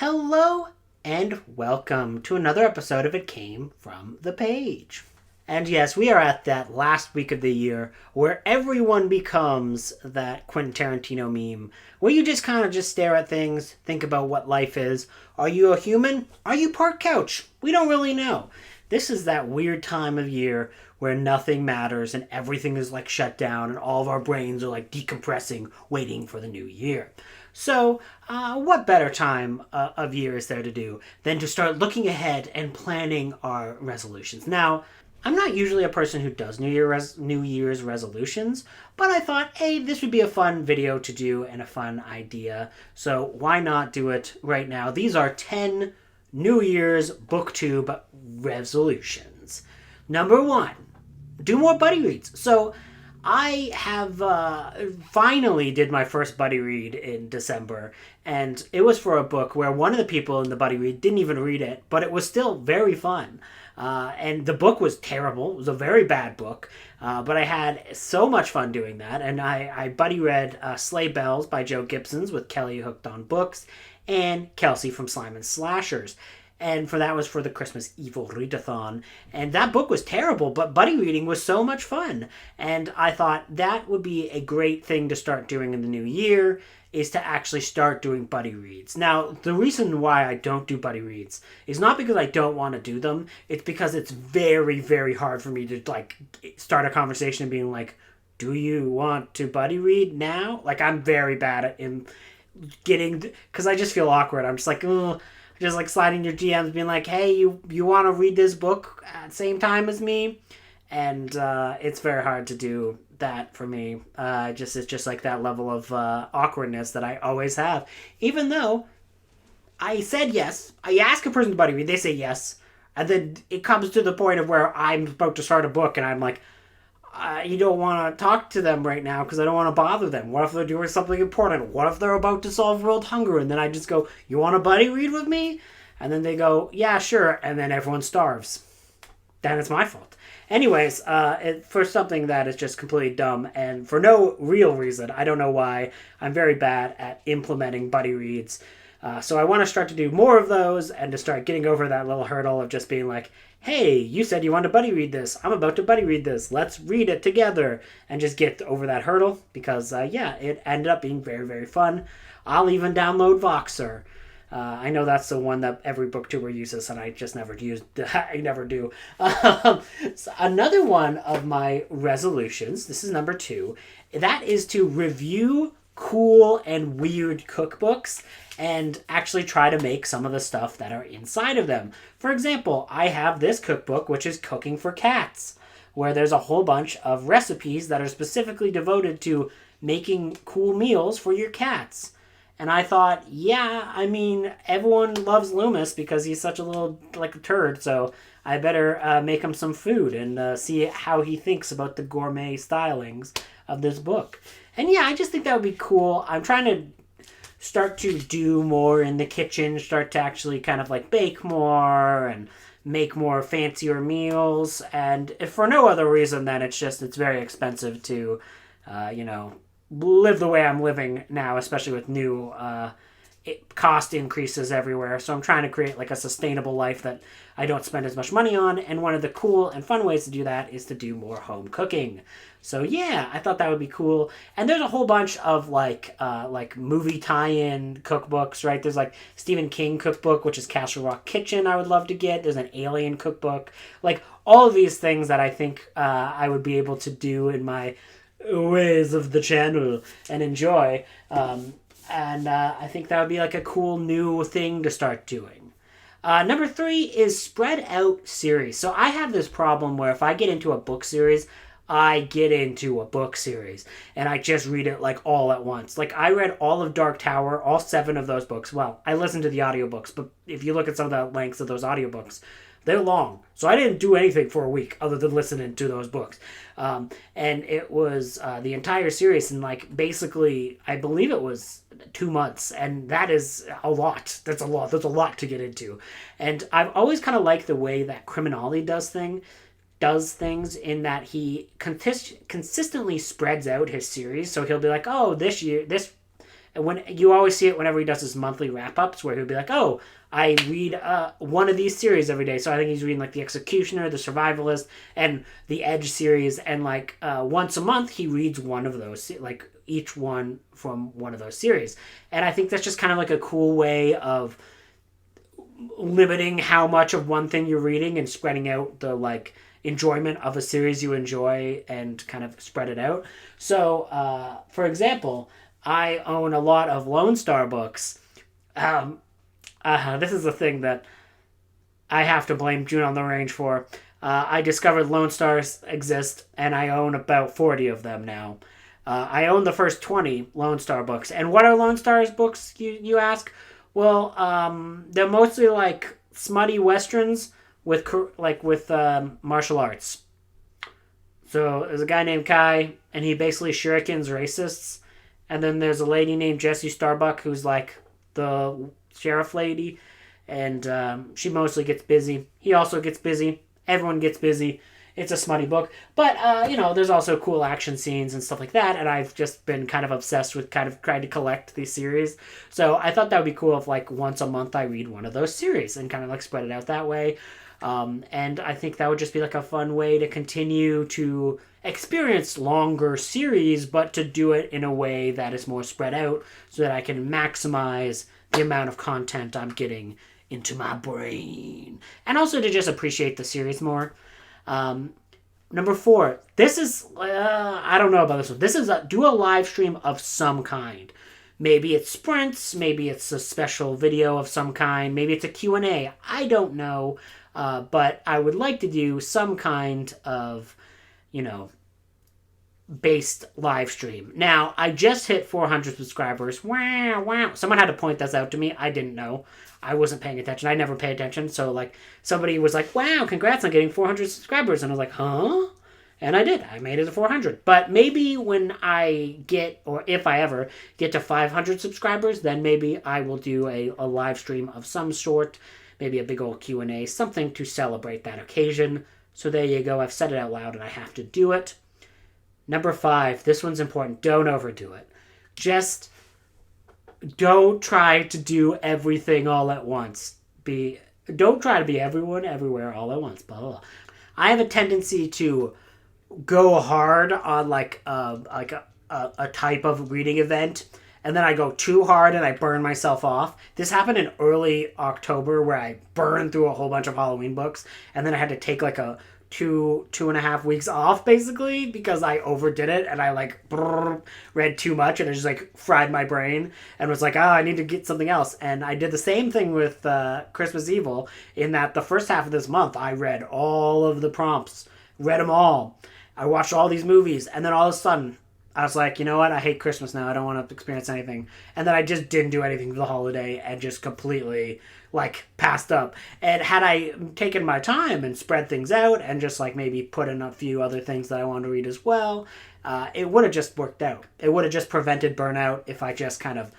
Hello and welcome to another episode of It Came From the Page. And yes, we are at that last week of the year where everyone becomes that Quentin Tarantino meme where you just kind of just stare at things, think about what life is. Are you a human? Are you part couch? We don't really know. This is that weird time of year where nothing matters and everything is like shut down and all of our brains are like decompressing, waiting for the new year. So, what better time of year is there to do than to start looking ahead and planning our resolutions? Now, I'm not usually a person who does New Year's resolutions, but I thought, hey, this would be a fun video to do and a fun idea. So why not do it right now? These are 10 New Year's Booktube resolutions. Number 1, do more buddy reads. So I have finally did my first buddy read in December, and it was for a book where one of the people in the buddy read didn't even read it, but it was still very fun. And the book was terrible. It was a very bad book, but I had so much fun doing that. And I buddy read Sleigh Bells by Joe Gibson's with Kelly Hooked on Books and Kelsey from Slime and Slashers. And that was for the Christmas Evil Readathon. And that book was terrible, but buddy reading was so much fun. And I thought that would be a great thing to start doing in the new year, is to actually start doing buddy reads. Now, the reason why I don't do buddy reads is not because I don't want to do them. It's because it's very, very hard for me to like start a conversation and being like, do you want to buddy read now? Like, I'm very bad at getting, because I just feel awkward. I'm just like, ugh. Just like sliding your DMs, being like, hey, you want to read this book at the same time as me? And it's very hard to do that for me. It's just like that level of awkwardness that I always have. Even though I said yes, I ask a person to buddy read, they say yes, and then it comes to the point of where I'm about to start a book, and I'm like, you don't want to talk to them right now because I don't want to bother them. What if they're doing something important? What if they're about to solve world hunger? And then I just go, you want to buddy read with me? And then they go, yeah, sure. And then everyone starves. Then it's my fault. Anyways, for something that is just completely dumb and for no real reason, I don't know why, I'm very bad at implementing buddy reads. So I want to start to do more of those and to start getting over that little hurdle of just being like, hey, you said you wanted to buddy read this. I'm about to buddy read this. Let's read it together. And just get over that hurdle because, it ended up being very, very fun. I'll even download Voxer. I know that's the one that every booktuber uses, and I just never used. I never do. So another one of my resolutions, this is number 2, that is to review cool and weird cookbooks and actually try to make some of the stuff that are inside of them. For example, I have this cookbook, which is Cooking for Cats, where there's a whole bunch of recipes that are specifically devoted to making cool meals for your cats. And I thought, everyone loves Loomis because he's such a little, like, turd, so I better make him some food and see how he thinks about the gourmet stylings of this book. And I just think that would be cool. I'm trying to start to do more in the kitchen, start to actually kind of like bake more and make more fancier meals. And if for no other reason than it's very expensive to, live the way I'm living now, especially with new cost increases everywhere. So I'm trying to create like a sustainable life that I don't spend as much money on. And one of the cool and fun ways to do that is to do more home cooking. So I thought that would be cool. And there's a whole bunch of like movie tie-in cookbooks, right? There's like Stephen King cookbook, which is Castle Rock Kitchen. I would love to get. There's an Alien cookbook. Like all of these things that I think I would be able to do in my ways of the channel and enjoy. And I think that would be like a cool new thing to start doing. Number 3 is spread out series. So I have this problem where if I get into a book series, I get into a book series and I just read it like all at once. Like I read all of Dark Tower, all 7 of those books. Well, I listened to the audiobooks, but if you look at some of the lengths of those audiobooks, they're long. So I didn't do anything for a week other than listening to those books. And it was the entire series in like basically, I believe it was 2 months. And that is a lot. That's a lot. There's a lot to get into. And I've always kind of liked the way that Criminality does things in that he consistently spreads out his series. So he'll be like, oh, this And when you always see it whenever he does his monthly wrap-ups, where he'll be like, oh, I read one of these series every day. So I think he's reading like The Executioner, The Survivalist, and the Edge series. And like once a month, he reads one of those, like each one from one of those series. And I think that's just kind of like a cool way of limiting how much of one thing you're reading and spreading out the like enjoyment of a series you enjoy and kind of spread it out. So, for example, I own a lot of Lone Star books. This is a thing that I have to blame June on the Range for. I discovered Lone Stars exist, and I own about 40 of them now. I own the first 20 Lone Star books. And what are Lone Stars books, you ask? Well, they're mostly like smutty westerns with martial arts. So there's a guy named Kai, and he basically shurikens racists. And then there's a lady named Jessie Starbuck, who's like the sheriff lady, and she mostly gets busy. He also gets busy. Everyone gets busy. It's a smutty book. But, there's also cool action scenes and stuff like that, and I've just been kind of obsessed with kind of trying to collect these series. So I thought that would be cool if, like, once a month I read one of those series and kind of, like, spread it out that way. And I think that would just be, like, a fun way to continue to experience longer series, but to do it in a way that is more spread out so that I can maximize the amount of content I'm getting into my brain. And also to just appreciate the series more. Number 4, this is, I don't know about this one. This is do a live stream of some kind. Maybe it's sprints, maybe it's a special video of some kind, maybe it's a Q&A. I don't know, but I would like to do some kind of, based live stream. Now, I just hit 400 subscribers. Wow. Someone had to point this out to me. I didn't know. I wasn't paying attention. I never pay attention. So, like, somebody was like, wow, congrats on getting 400 subscribers. And I was like, huh? And I did. I made it to 400. But maybe when I get, or if I ever get to 500 subscribers, then maybe I will do a live stream of some sort. Maybe a big old Q&A. Something to celebrate that occasion. So there you go. I've said it out loud and I have to do it. Number 5, this one's important. Don't overdo it. Just don't try to do everything all at once. Don't try to be everyone, everywhere, all at once. Blah, blah, blah. I have a tendency to go hard on a type of reading event, and then I go too hard and I burn myself off. This happened in early October where I burned through a whole bunch of Halloween books, and then I had to take like a 2.5 weeks off basically because I overdid it and I read too much and it just like fried my brain and was like, I need to get something else. And I did the same thing with Christmas Evil in that the first half of this month I read all of the prompts, read them all. I watched all these movies, and then all of a sudden I was like, you know what? I hate Christmas now. I don't want to experience anything. And then I just didn't do anything for the holiday and just completely, passed up. And had I taken my time and spread things out and just, maybe put in a few other things that I wanted to read as well, it would have just worked out. It would have just prevented burnout if I just kind of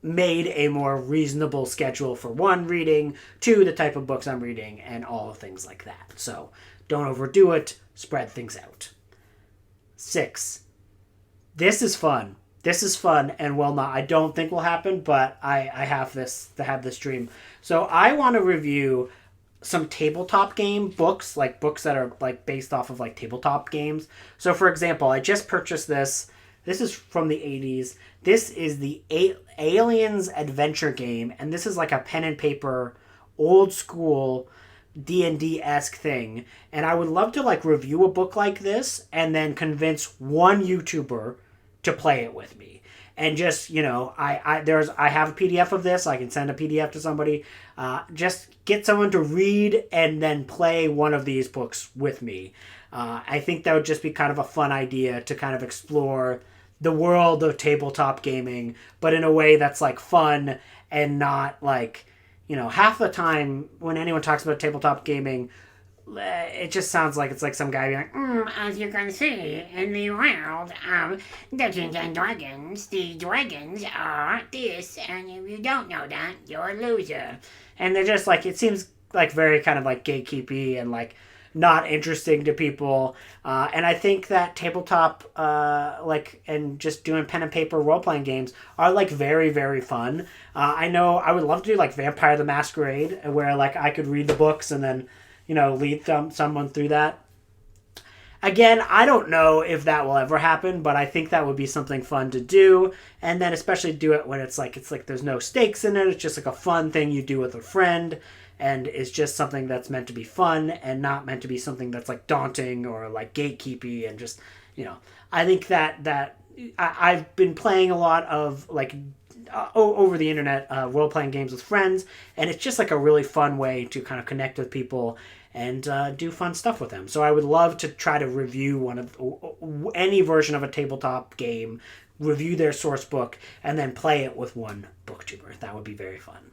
made a more reasonable schedule for 1, reading, 2, the type of books I'm reading, and all things like that. So don't overdo it. Spread things out. 6. This is fun. And I don't think will happen, but I have this dream. So I want to review some tabletop game books, books that are based off of tabletop games. So for example, I just purchased this. This is from the 80s. This is the Aliens adventure game, and this is like a pen and paper, old school D&D-esque thing. And I would love to review a book like this and then convince one YouTuber to play it with me. And just, I have a PDF of this. I can send a PDF to somebody. Just get someone to read and then play one of these books with me. I think that would just be kind of a fun idea to kind of explore the world of tabletop gaming, but in a way that's fun and not half the time when anyone talks about tabletop gaming, it just sounds like it's some guy being as you can see in the world of Dungeons and Dragons, the dragons are this, and if you don't know that, you're a loser. And they're just it seems very kind of gatekeepy and not interesting to people. And I think that tabletop, and just doing pen and paper role playing games are like very, very fun. I know I would love to do like Vampire the Masquerade, where like I could read the books and then, lead someone through that. Again, I don't know if that will ever happen, but I think that would be something fun to do. And then especially do it when it's like there's no stakes in it. It's just like a fun thing you do with a friend, and it's just something that's meant to be fun and not meant to be something that's like daunting or like gatekeepy and just, I think that I've been playing a lot of like over the internet role-playing games with friends, and it's just like a really fun way to kind of connect with people and do fun stuff with them. So I would love to try to review any version of a tabletop game, review their source book, and then play it with one booktuber. That would be very fun.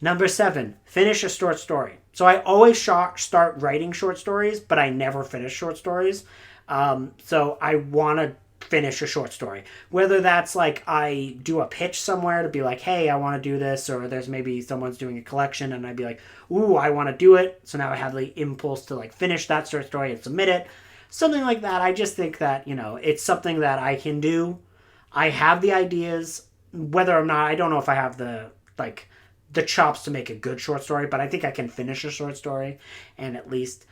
Number 7, finish a short story. So I always start writing short stories, but I never finish short stories. So I want to finish a short story. Whether that's like I do a pitch somewhere to be like, hey, I want to do this, or there's maybe someone's doing a collection and I'd be like, ooh, I want to do it. So now I have the impulse to like finish that short story and submit it. Something like that. I just think that, it's something that I can do. I have the ideas. Whether or not, I don't know if I have the chops to make a good short story, but I think I can finish a short story and at least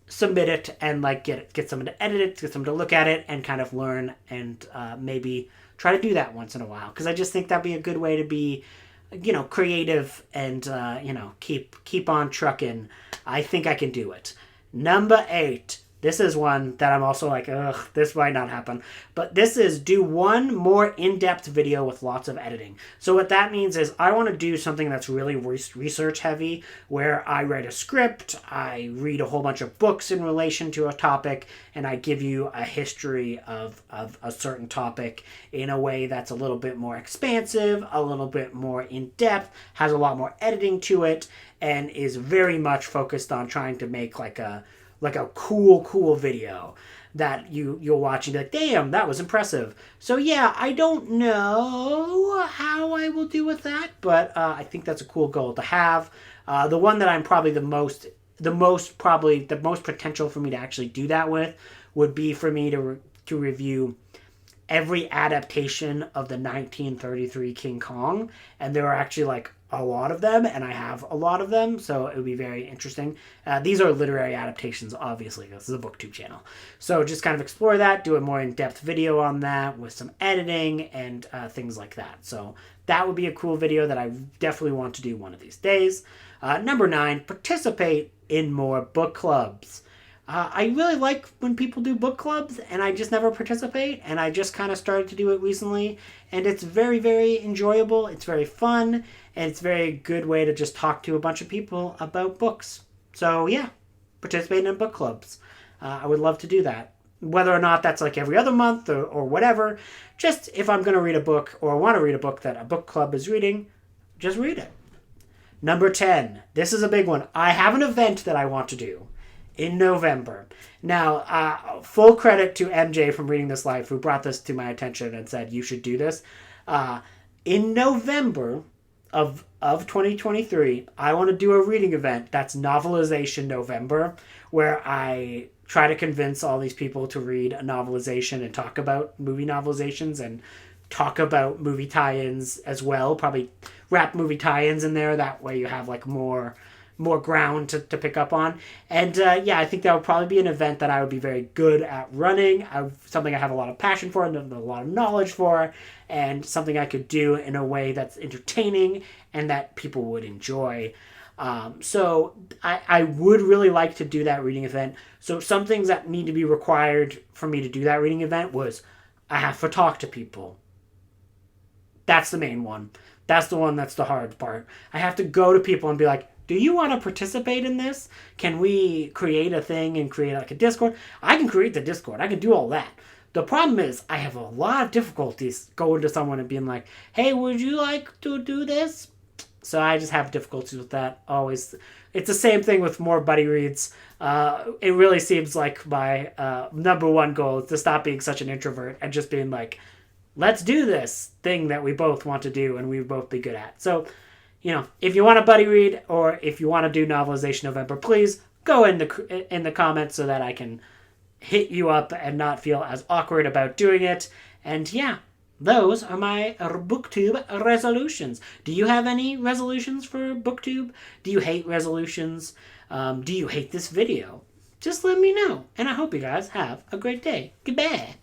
submit it and like get someone to edit it, get someone to look at it and kind of learn and maybe try to do that once in a while, because I just think that'd be a good way to be creative and keep on trucking. I think I can do it. Number 8, this is one that I'm also like, ugh, this might not happen. But this is do one more in-depth video with lots of editing. So what that means is I want to do something that's really research heavy, where I write a script, I read a whole bunch of books in relation to a topic, and I give you a history of a certain topic in a way that's a little bit more expansive, a little bit more in-depth, has a lot more editing to it, and is very much focused on trying to make like a cool video that you'll watch and be like, damn, that was impressive. So yeah, I don't know how I will do with that, but I think that's a cool goal to have. The one that I'm probably the most potential for me to actually do that with would be for me to review every adaptation of the 1933 King Kong, and there are actually like a lot of them, and I have a lot of them, so it would be very interesting. These are literary adaptations, obviously. This is a booktube channel. So just kind of explore that, do a more in-depth video on that with some editing and things like that. So that would be a cool video that I definitely want to do one of these days. Number 9, participate in more book clubs. I really like when people do book clubs, and I just never participate, and I just kind of started to do it recently, and it's very, very enjoyable, it's very fun, and it's a very good way to just talk to a bunch of people about books. So yeah, participate in book clubs. I would love to do that. Whether or not that's like every other month or whatever, just if I'm going to read a book or want to read a book that a book club is reading, just read it. Number 10, this is a big one. I have an event that I want to do in November. Now, full credit to MJ from Reading This Life, who brought this to my attention and said, you should do this. In November of 2023, I want to do a reading event that's Novelization November, where I try to convince all these people to read a novelization and talk about movie novelizations and talk about movie tie-ins as well. Probably wrap movie tie-ins in there. That way you have like more ground to pick up on. And yeah, I think that would probably be an event that I would be very good at running. Something I have a lot of passion for and a lot of knowledge for, and something I could do in a way that's entertaining and that people would enjoy. So I would really like to do that reading event. So some things that need to be required for me to do that reading event was I have to talk to people. That's the main one. That's the one that's the hard part. I have to go to people and be like, do you want to participate in this? Can we create a thing and create like a Discord? I can create the Discord. I can do all that. The problem is I have a lot of difficulties going to someone and being like, hey, would you like to do this? So I just have difficulties with that always. It's the same thing with more buddy reads. It really seems like my number one goal is to stop being such an introvert and just being like, let's do this thing that we both want to do and we both be good at. So, if you want a buddy read or if you want to do Novelization November, please go in the comments so that I can hit you up and not feel as awkward about doing it. And yeah, those are my Booktube resolutions. Do you have any resolutions for Booktube? Do you hate resolutions? Do you hate this video? Just let me know. And I hope you guys have a great day. Goodbye.